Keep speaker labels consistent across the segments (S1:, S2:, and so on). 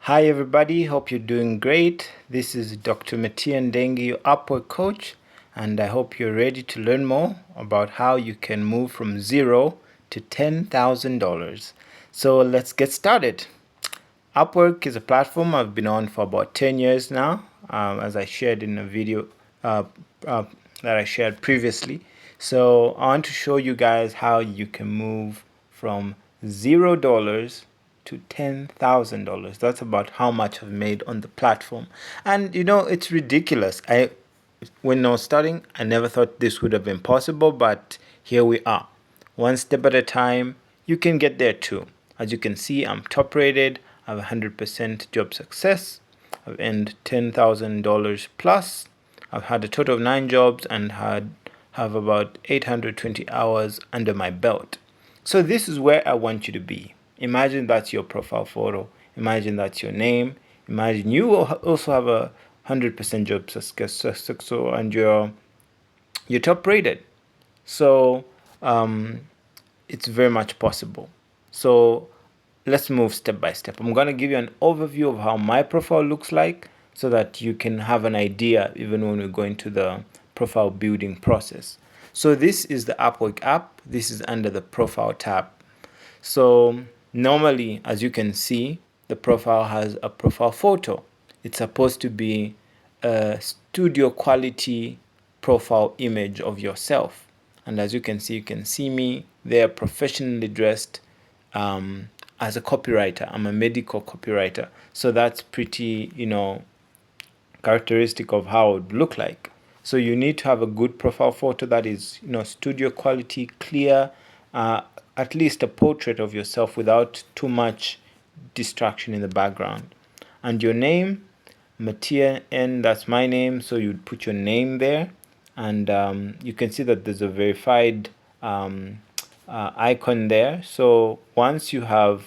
S1: Hi everybody, hope you're doing great. This is Dr. Matia Ndengi, your Upwork coach, and I hope you're ready to learn more about how you can move from zero to $10,000. So let's get started. Upwork is a platform I've been on for about 10 years now, as I shared in a video uh, uh, that I shared previously. So I want to show you guys how you can move from $0 to $10,000. That's about how much I've made on the platform. And it's ridiculous. When I was starting, I never thought this would have been possible, but here we are. One step at a time, you can get there too. As you can see, I'm top rated. I have 100% job success. I've earned $10,000 plus. I've had a total of 9 jobs and have about 820 hours under my belt. So this is where I want you to be. Imagine that's your profile photo. Imagine that's your name. Imagine you also have a 100% job success, and you're top rated. So it's very much possible. So let's move step by step. I'm going to give you an overview of how my profile looks like so that you can have an idea even when we go into the profile building process. So this is the Upwork app. This is under the profile tab. So normally, as you can see, the profile has a profile photo. It's supposed to be a studio quality profile image of yourself. And as you can see me there professionally dressed as a copywriter. I'm a medical copywriter. So that's pretty, characteristic of how it would look like. So you need to have a good profile photo that is, studio quality, clear, at least a portrait of yourself without too much distraction in the background. And your name, Matia N, that's my name. So you'd put your name there. And you can see that there's a verified icon there. So once you have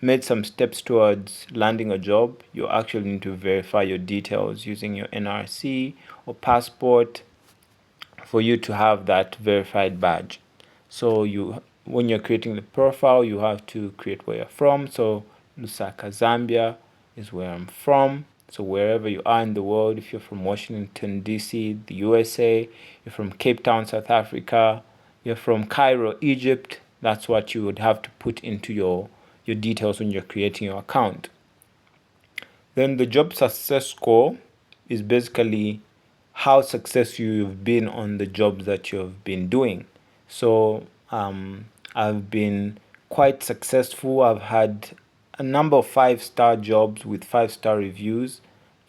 S1: made some steps towards landing a job, you actually need to verify your details using your NRC or passport for you to have that verified badge. So when you're creating the profile, you have to create where you're from. So Lusaka, Zambia is where I'm from. So wherever you are in the world, if you're from Washington, D.C., the USA, you're from Cape Town, South Africa, you're from Cairo, Egypt, that's what you would have to put into your details when you're creating your account. Then the job success score is basically how successful you've been on the jobs that you've been doing. So I've been quite successful. I've had a number of 5-star jobs with 5-star reviews,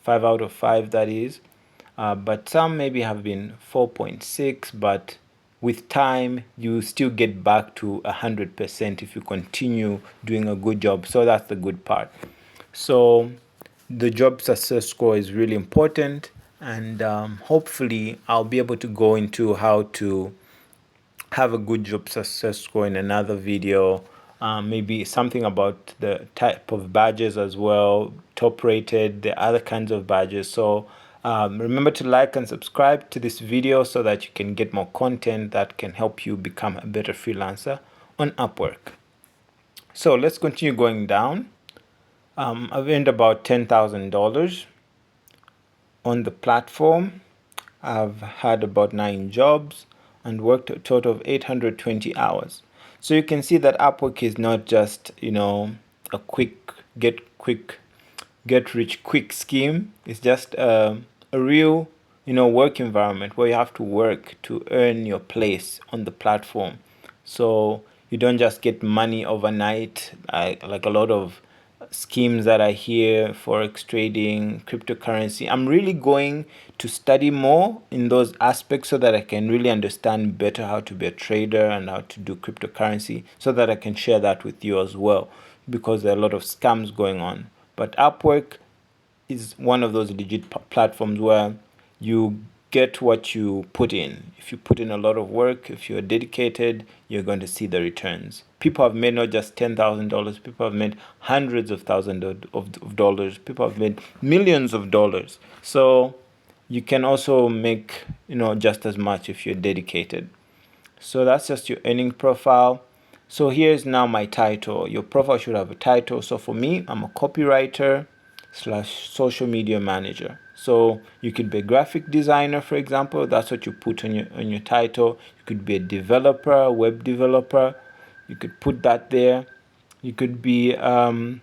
S1: 5 out of 5 that is. But some maybe have been 4.6, but with time you still get back to 100% if you continue doing a good job. So that's the good part. So the job success score is really important, and hopefully I'll be able to go into how to have a good job success score in another video. Maybe something about the type of badges as well, top rated, the other kinds of badges. So remember to like and subscribe to this video so that you can get more content that can help you become a better freelancer on Upwork. So let's continue going down. I've earned about $10,000 on the platform. I've had about 9 jobs and worked a total of 820 hours. So you can see that Upwork is not just, a quick get rich quick scheme. It's just a real, work environment where you have to work to earn your place on the platform. So you don't just get money overnight, like a lot of schemes that I hear, forex trading, cryptocurrency. I'm really going to study more in those aspects so that I can really understand better how to be a trader and how to do cryptocurrency, so that I can share that with you as well, because there are a lot of scams going on. But Upwork is one of those legit platforms where you get what you put in. If you put in a lot of work, if you're dedicated, you're going to see the returns. People have made not just $10,000, people have made hundreds of thousands of dollars, people have made millions of dollars. So you can also make, just as much if you're dedicated. So that's just your earning profile. So here's now my title. Your profile should have a title. So for me, I'm a copywriter slash social media manager. So you could be a graphic designer, for example. That's what you put on your title. You could be a developer, web developer. You could put that there. You could be an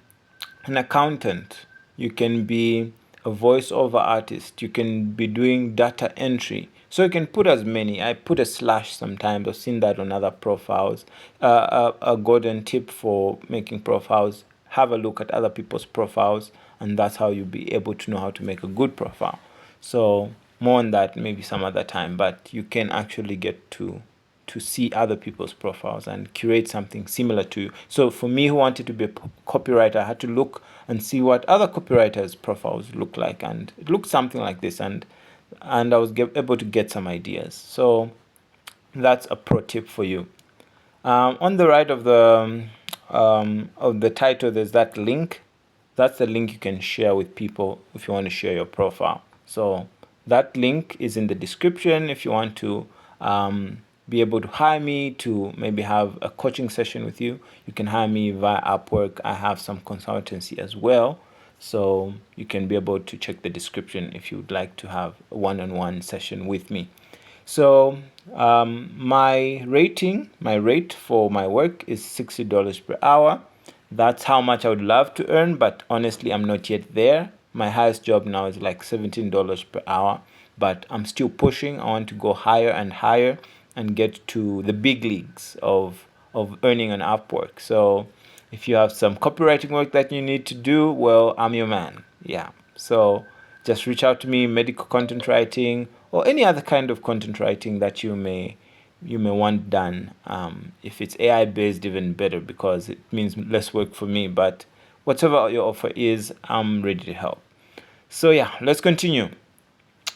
S1: accountant. You can be a voiceover artist. You can be doing data entry. So you can put as many. I put a slash sometimes. I've seen that on other profiles. A golden tip for making profiles: have a look at other people's profiles, and that's how you'll be able to know how to make a good profile. So more on that maybe some other time. But you can actually get to see other people's profiles and curate something similar to you. So for me, who wanted to be a copywriter, I had to look and see what other copywriters' profiles look like, and it looked something like this, and I was able to get some ideas. So that's a pro tip for you. On the right of the title, there's that link. That's the link you can share with people if you want to share your profile. So that link is in the description if you want to be able to hire me to maybe have a coaching session with you. You can hire me via Upwork. I have some consultancy as well. So you can be able to check the description if you would like to have a one-on-one session with me. So my rate for my work is $60 per hour. That's how much I would love to earn, but honestly, I'm not yet there. My highest job now is like $17 per hour, but I'm still pushing. I want to go higher and higher and get to the big leagues of earning on Upwork. So if you have some copywriting work that you need to do, well, I'm your man. Yeah. So just reach out to me, medical content writing, or any other kind of content writing that you may want done. If it's AI based, even better, because it means less work for me. But whatever your offer is, I'm ready to help. So yeah, let's continue.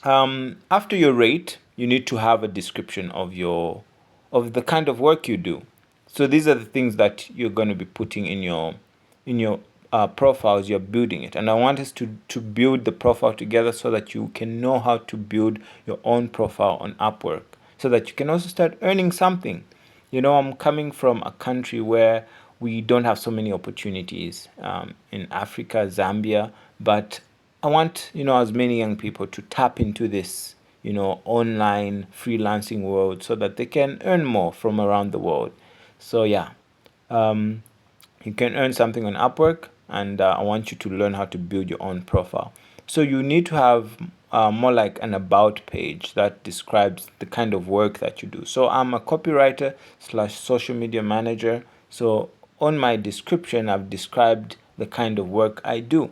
S1: After your rate, you need to have a description of the kind of work you do. So these are the things that you're going to be putting in your profiles. You're building it, and I want us to build the profile together so that you can know how to build your own profile on Upwork, so that you can also start earning something. I'm coming from a country where we don't have so many opportunities in Africa, Zambia, but I want, as many young people to tap into this, online freelancing world so that they can earn more from around the world. So yeah, um, you can earn something on Upwork, and I want you to learn how to build your own profile. So you need to have more like an about page that describes the kind of work that you do. So I'm a copywriter slash social media manager. So on my description, I've described the kind of work I do.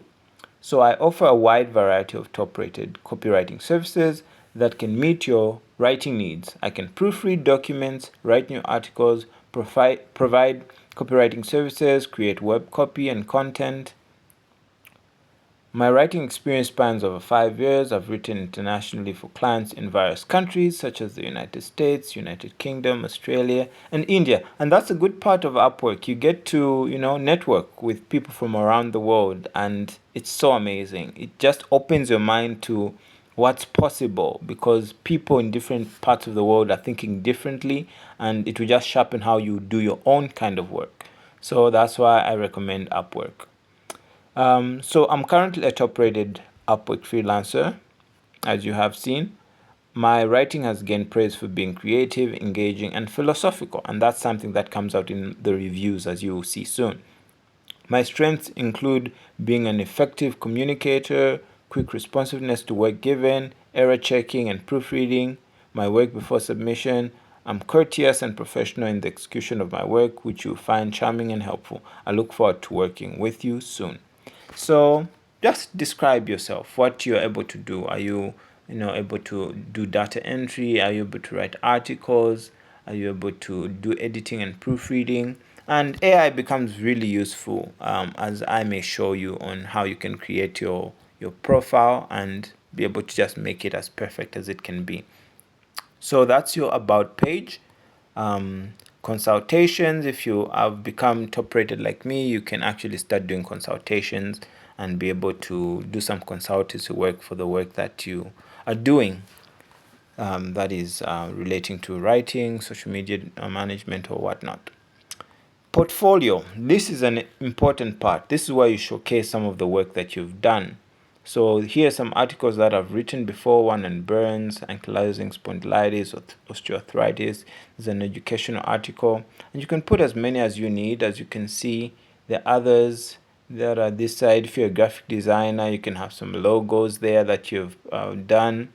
S1: So I offer a wide variety of top-rated copywriting services that can meet your writing needs. I can proofread documents, write new articles, provide copywriting services, create web copy and content. My writing experience spans over 5 years. I've written internationally for clients in various countries such as the United States, United Kingdom, Australia, and India. And that's a good part of Upwork. You get to, network with people from around the world, and it's so amazing. It just opens your mind to what's possible, because people in different parts of the world are thinking differently, and it will just sharpen how you do your own kind of work. So that's why I recommend Upwork. So I'm currently a top-rated Upwork freelancer, as you have seen. My writing has gained praise for being creative, engaging, and philosophical, and that's something that comes out in the reviews, as you will see soon. My strengths include being an effective communicator, quick responsiveness to work given, error checking and proofreading, my work before submission. I'm courteous and professional in the execution of my work, which you'll find charming and helpful. I look forward to working with you soon. So just describe yourself, what you're able to do. Are you, able to do data entry? Are you able to write articles? Are you able to do editing and proofreading? And AI becomes really useful, as I may show you on how you can create your profile and be able to just make it as perfect as it can be. So that's your about page. Consultations, if you have become top rated like me, you can actually start doing consultations and be able to do some consultancy work for the work that you are doing, that is relating to writing, social media management, or whatnot. Portfolio. This is an important part. This is where you showcase some of the work that you've done. So here are some articles that I've written before. One on burns, ankylosing spondylitis, osteoarthritis. There's an educational article. And you can put as many as you need. As you can see, the others that are this side. If you're a graphic designer, you can have some logos there that you've done.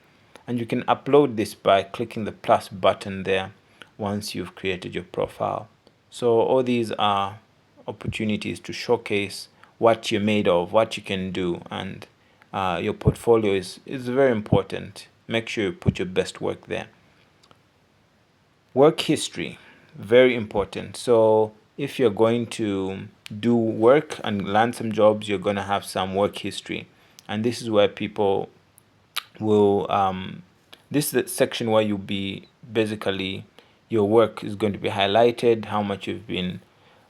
S1: And you can upload this by clicking the plus button there once you've created your profile. So all these are opportunities to showcase what you're made of, what you can do, and your portfolio is very important. Make sure you put your best work there. Work history, very important. So if you're going to do work and land some jobs, you're going to have some work history. And this is where people will this is the section where you'll be basically your work is going to be highlighted, how much you've been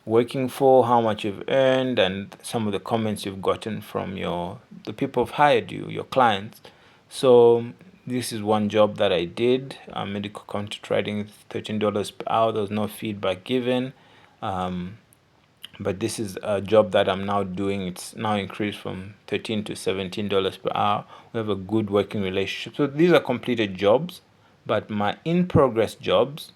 S1: working for, how much you've earned, and some of the comments you've gotten from the people who've hired you, your clients. So this is one job that I did, medical content writing, $13 per hour. There was no feedback given. But this is a job that I'm now doing. It's now increased from $13 to $17 per hour. We have a good working relationship. So these are completed jobs, but my in-progress jobs,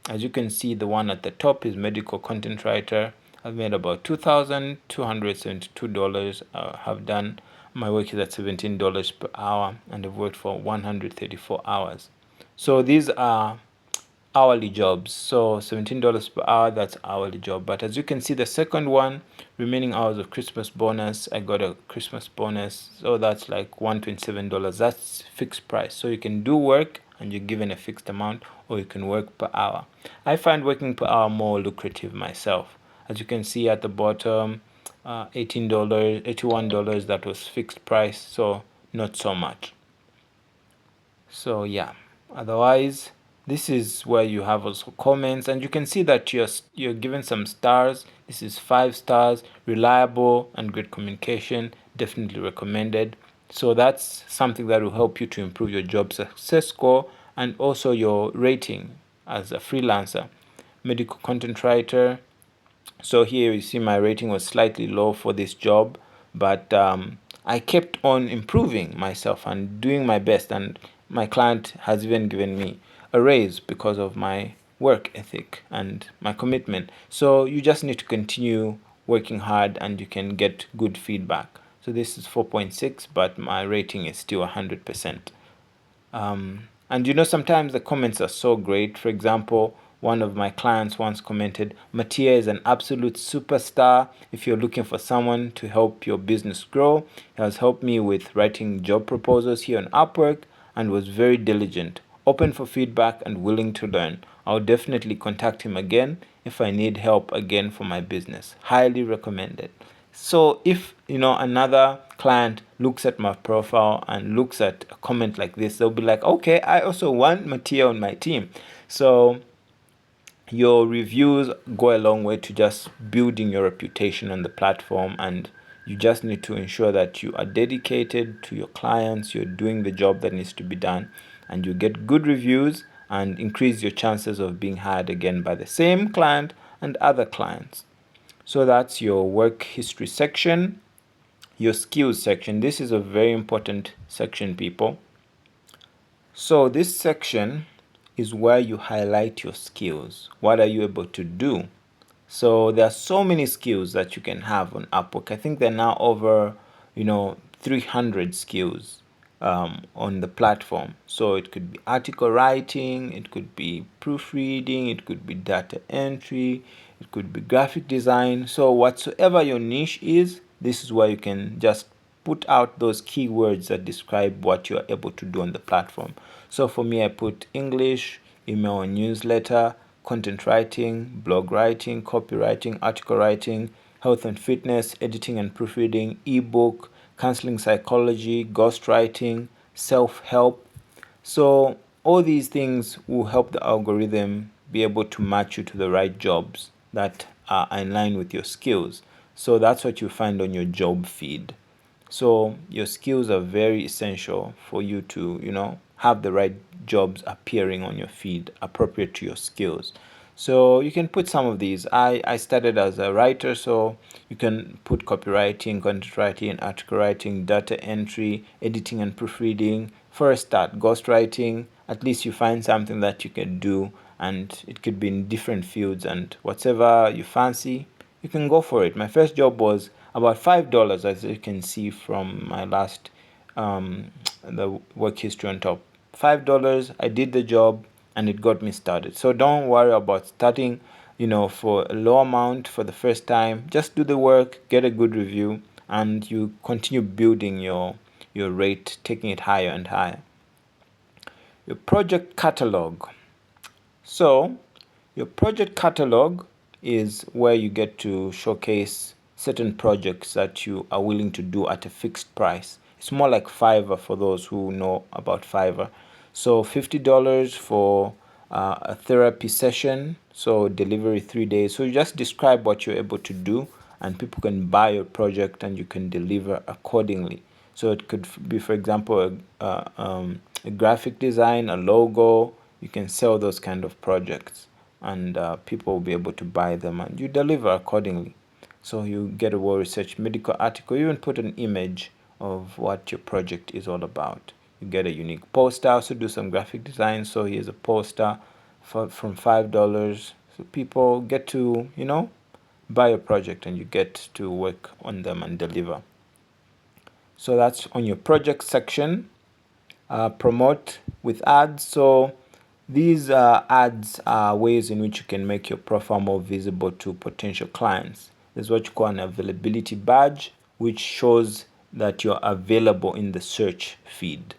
S1: as you can see, the one at the top is medical content writer. I've made about $2,272. Have done my work is at $17 per hour, and I've worked for 134 hours. So these are hourly jobs. So $17 per hour, that's hourly job. But as you can see, the second one, remaining hours of Christmas bonus, I got a Christmas bonus. So that's like $127. That's fixed price. So you can do work and you're given a fixed amount, or you can work per hour. I find working per hour more lucrative myself. As you can see at the bottom, $18, $81, that was fixed price. So not so much. So yeah, otherwise this is where you have also comments, and you can see that you're given some stars. This is 5 stars, reliable and great communication, definitely recommended. So that's something that will help you to improve your job success score and also your rating as a freelancer. Medical content writer, so here you see my rating was slightly low for this job, but I kept on improving myself and doing my best, and my client has even given me a raise because of my work ethic and my commitment. So you just need to continue working hard and you can get good feedback. So this is 4.6, but my rating is still 100%. And sometimes the comments are so great. For example, one of my clients once commented, Mattia is an absolute superstar. If you're looking for someone to help your business grow, he has helped me with writing job proposals here on Upwork and was very diligent, open for feedback, and willing to learn. I'll definitely contact him again if I need help again for my business. Highly recommended. So if another client looks at my profile and looks at a comment like this, they'll be like, okay, I also want Mattia on my team. So your reviews go a long way to just building your reputation on the platform, and you just need to ensure that you are dedicated to your clients, you're doing the job that needs to be done, and you get good reviews and increase your chances of being hired again by the same client and other clients. So that's your work history section. Your skills section. This is a very important section, people. So this section is where you highlight your skills. What are you able to do? So there are so many skills that you can have on Upwork. I think there are now over 300 skills on the platform. So it could be article writing, it could be proofreading, it could be data entry, it could be graphic design. So whatsoever your niche is, this is where you can just put out those keywords that describe what you are able to do on the platform. So for me, I put English, email and newsletter, content writing, blog writing, copywriting, article writing, health and fitness, editing and proofreading, ebook, counseling psychology, ghostwriting, self-help. So all these things will help the algorithm be able to match you to the right jobs that are in line with your skills. So that's what you find on your job feed. So your skills are very essential for you to, have the right jobs appearing on your feed appropriate to your skills. So you can put some of these. I started as a writer, so you can put copywriting, content writing, article writing, data entry, editing and proofreading. For a start, ghostwriting. At least you find something that you can do, and it could be in different fields, and whatever you fancy, you can go for it. My first job was about $5, as you can see from my last the work history on top. $5. I did the job and it got me started. So don't worry about starting, for a low amount for the first time. Just do the work, get a good review, and you continue building your rate, taking it higher and higher. Your project catalog. So, your project catalog is where you get to showcase certain projects that you are willing to do at a fixed price. It's more like Fiverr for those who know about Fiverr. So, $50 for a therapy session, so delivery 3 days. So, you just describe what you're able to do, and people can buy your project and you can deliver accordingly. So, it could be, for example, a graphic design, a logo. You can sell those kind of projects, and people will be able to buy them, and you deliver accordingly. So you get a well-researched medical article, you even put an image of what your project is all about. You get a unique poster, also do some graphic design. So here's a poster from $5. So people get to, buy a project, and you get to work on them and deliver. So that's on your project section. Promote with ads. So these ads are ways in which you can make your profile more visible to potential clients. There's what you call an availability badge, which shows that you're available in the search feed.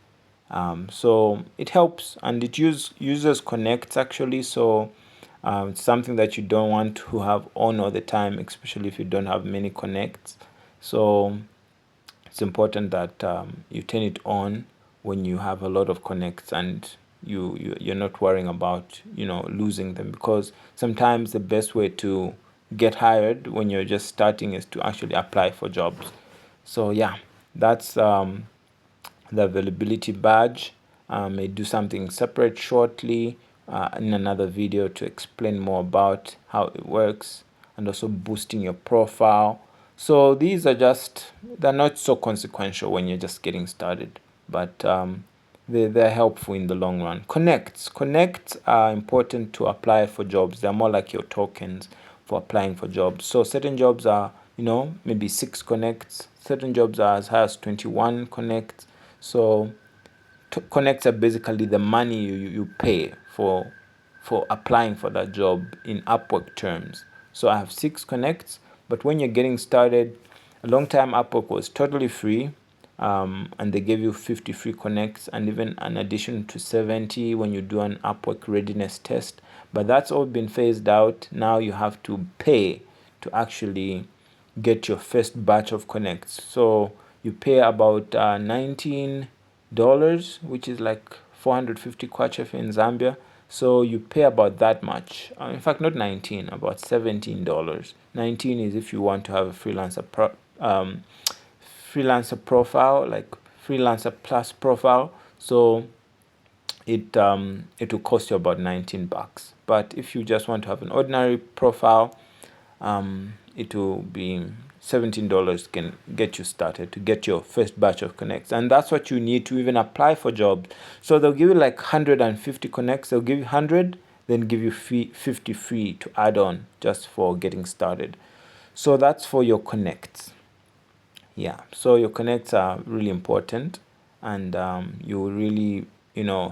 S1: So it helps, and it users connects actually. So it's something that you don't want to have on all the time, especially if you don't have many connects. So it's important that you turn it on when you have a lot of connects, and you're not worrying about losing them, because sometimes the best way to get hired when you're just starting is to actually apply for jobs. So yeah, that's the availability badge. I may do something separate shortly in another video to explain more about how it works, and also boosting your profile. So these are they're not so consequential when you're just getting started, but they're helpful in the long run. Connects are important to apply for jobs. They're more like your tokens for applying for jobs. So certain jobs are, maybe 6 connects. Certain jobs are as high as 21 connects. So connects are basically the money you pay for applying for that job in Upwork terms. So I have 6 connects, but when you're getting started, a long time Upwork was totally free, and they gave you 50 free connects, and even an addition to 70 when you do an Upwork readiness test. But that's all been phased out. Now you have to pay to actually get your first batch of connects. So you pay about $19, which is like 450 kwacha in Zambia. So you pay about that much. In fact, not 19, about $17. 19 is if you want to have a freelancer profile, like freelancer plus profile. So it will cost you about $19. But if you just want to have an ordinary profile, it will be $17 can get you started to get your first batch of connects, and that's what you need to even apply for jobs. So they'll give you like 150 connects. They'll give you 100, then give you 50 free to add on just for getting started. So that's for your connects. Yeah, so your connects are really important, and you will really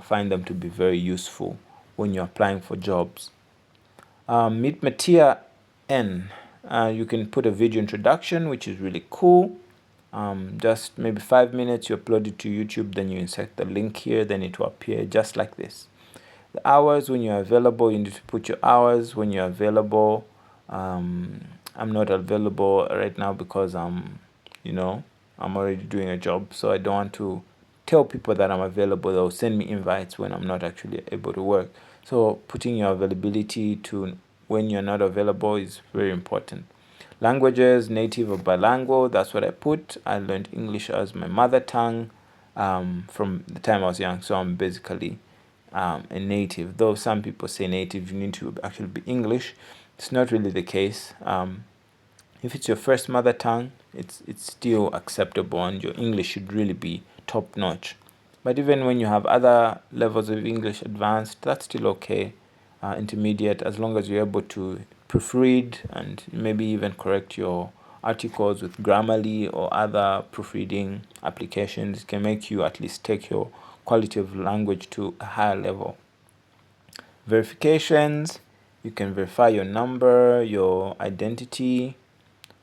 S1: find them to be very useful when you're applying for jobs. Meet Matia N. You can put a video introduction, which is really cool. Just maybe 5 minutes, you upload it to YouTube, then you insert the link here, then it will appear just like this. The hours when you're available, you need to put your hours when you're available. I'm not available right now because I'm already doing a job, so I don't want to tell people that I'm available. They'll send me invites when I'm not actually able to work. So putting your availability to when you're not available is very important. Languages, native or bilingual, that's what I put. I learned English as my mother tongue from the time I was young, so I'm basically a native. Though some people say native, you need to actually be English. It's not really the case. If it's your first mother tongue, it's still acceptable, and your English should really be top notch. But even when you have other levels of English advanced, that's still okay. Intermediate, as long as you're able to proofread and maybe even correct your articles with Grammarly or other proofreading applications, can make you at least take your quality of language to a higher level. Verifications, you can verify your number, your identity,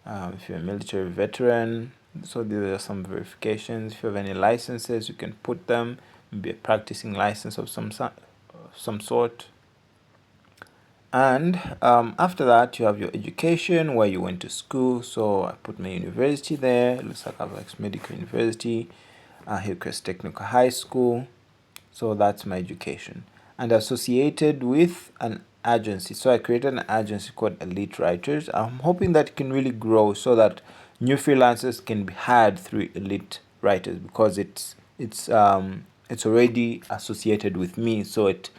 S1: if you're a military veteran. So there are some verifications. If you have any licenses, you can put them. Maybe a practicing license of some sort. And after that, you have your education, where you went to school. So I put my university there. It looks like I've Medical University, Hillcrest Technical High School. So that's my education. And associated with an agency. So I created an agency called Elite Writers. I'm hoping that it can really grow so that new freelancers can be hired through Elite Writers, because it's already associated with me. So it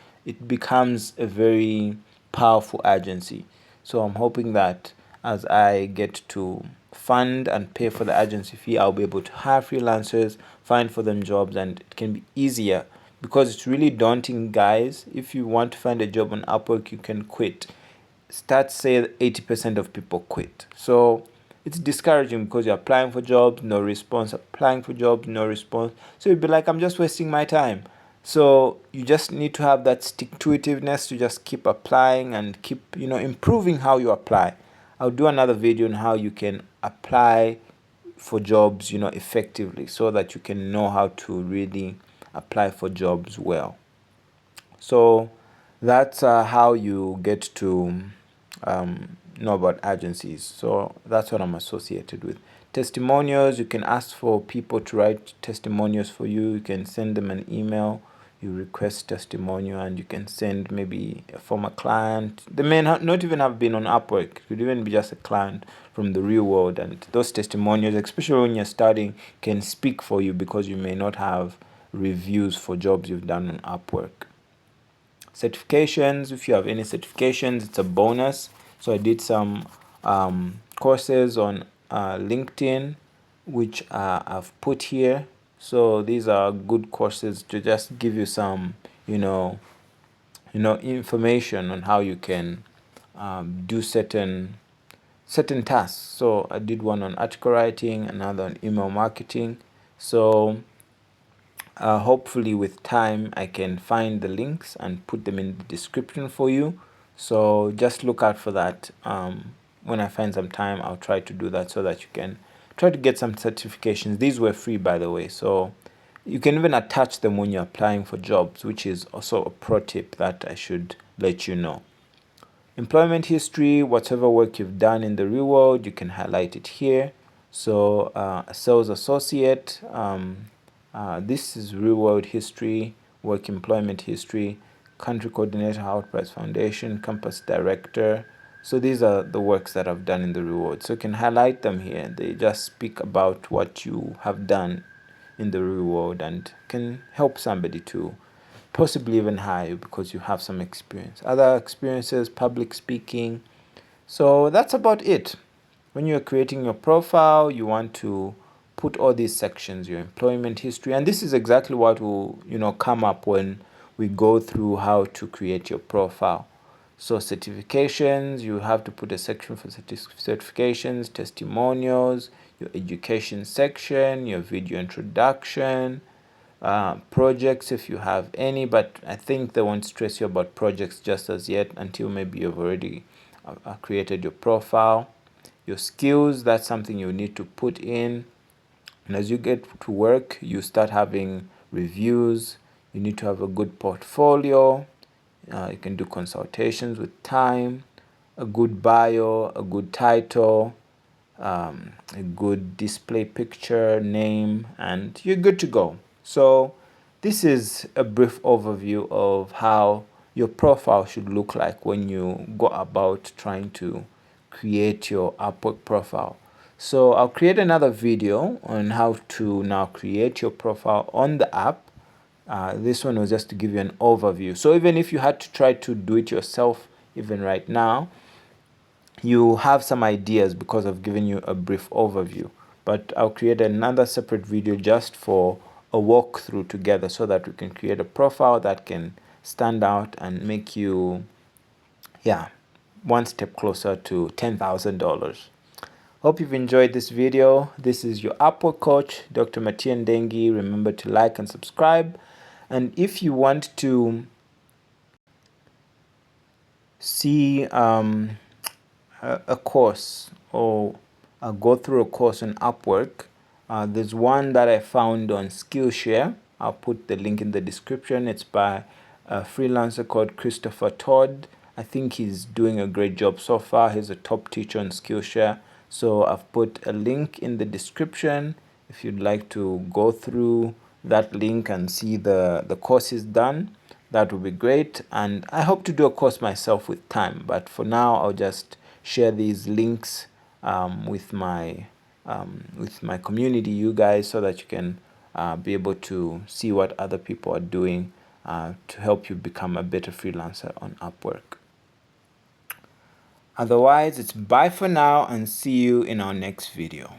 S1: becomes a very powerful agency. So I'm hoping that as I get to fund and pay for the agency fee, I'll be able to hire freelancers, find for them jobs, and it can be easier, because it's really daunting, guys. If you want to find a job on Upwork, you can quit. Stats say 80% of people quit. So it's discouraging, because you're applying for jobs, no response, applying for jobs, no response. So you'd be like, I'm just wasting my time. So you just need to have that stick-to-itiveness to just keep applying and keep, improving how you apply. I'll do another video on how you can apply for jobs, effectively, so that you can know how to really apply for jobs well. So that's how you get to know about agencies. So that's what I'm associated with. Testimonials, you can ask for people to write testimonials for you. You can send them an email. You request testimonial, and you can send maybe a former client. They may not even have been on Upwork. It could even be just a client from the real world. And those testimonials, especially when you're starting, can speak for you, because you may not have reviews for jobs you've done on Upwork. Certifications, if you have any certifications, it's a bonus. So I did some courses on LinkedIn, which I've put here. So these are good courses to just give you some, information on how you can do certain tasks. So I did one on article writing, another on email marketing. So hopefully with time I can find the links and put them in the description for you. So just look out for that. When I find some time, I'll try to do that, so that you can try to get some certifications. These were free, by the way, so you can even attach them when you're applying for jobs, which is also a pro tip that I should let you know. Employment history, whatever work you've done in the real world, you can highlight it here. So a sales associate, this is real world history, work employment history, country coordinator, Outprice Foundation, campus director. So these are the works that I've done in the real world. So you can highlight them here. They just speak about what you have done in the real world, and can help somebody to possibly even hire you, because you have some experience. Other experiences, public speaking. So that's about it. When you're creating your profile, you want to put all these sections, your employment history, and this is exactly what will come up when we go through how to create your profile. So certifications, you have to put a section for certifications, testimonials, your education section, your video introduction, projects if you have any, but I think they won't stress you about projects just as yet, until maybe you've already created your profile. Your skills, that's something you need to put in. And as you get to work, you start having reviews. You need to have a good portfolio. You can do consultations with time, a good bio, a good title, a good display picture, name, and you're good to go. So this is a brief overview of how your profile should look like when you go about trying to create your Upwork profile. So I'll create another video on how to now create your profile on the app. This one was just to give you an overview. So even if you had to try to do it yourself, even right now, you have some ideas because I've given you a brief overview. But I'll create another separate video just for a walkthrough together so that we can create a profile that can stand out and make you, yeah, one step closer to $10,000. Hope you've enjoyed this video. This is your Upwork coach, Dr. Matian Dengi. Remember to like and subscribe. And if you want to see a course or go through a course on Upwork, there's one that I found on Skillshare. I'll put the link in the description. It's by a freelancer called Christopher Todd. I think he's doing a great job so far. He's a top teacher on Skillshare. So I've put a link in the description if you'd like to go through that link and see the courses done. That would be great. And I hope to do a course myself with time, but for now I'll just share these links with my community, you guys, so that you can be able to see what other people are doing to help you become a better freelancer on Upwork. Otherwise, it's bye for now and see you in our next video.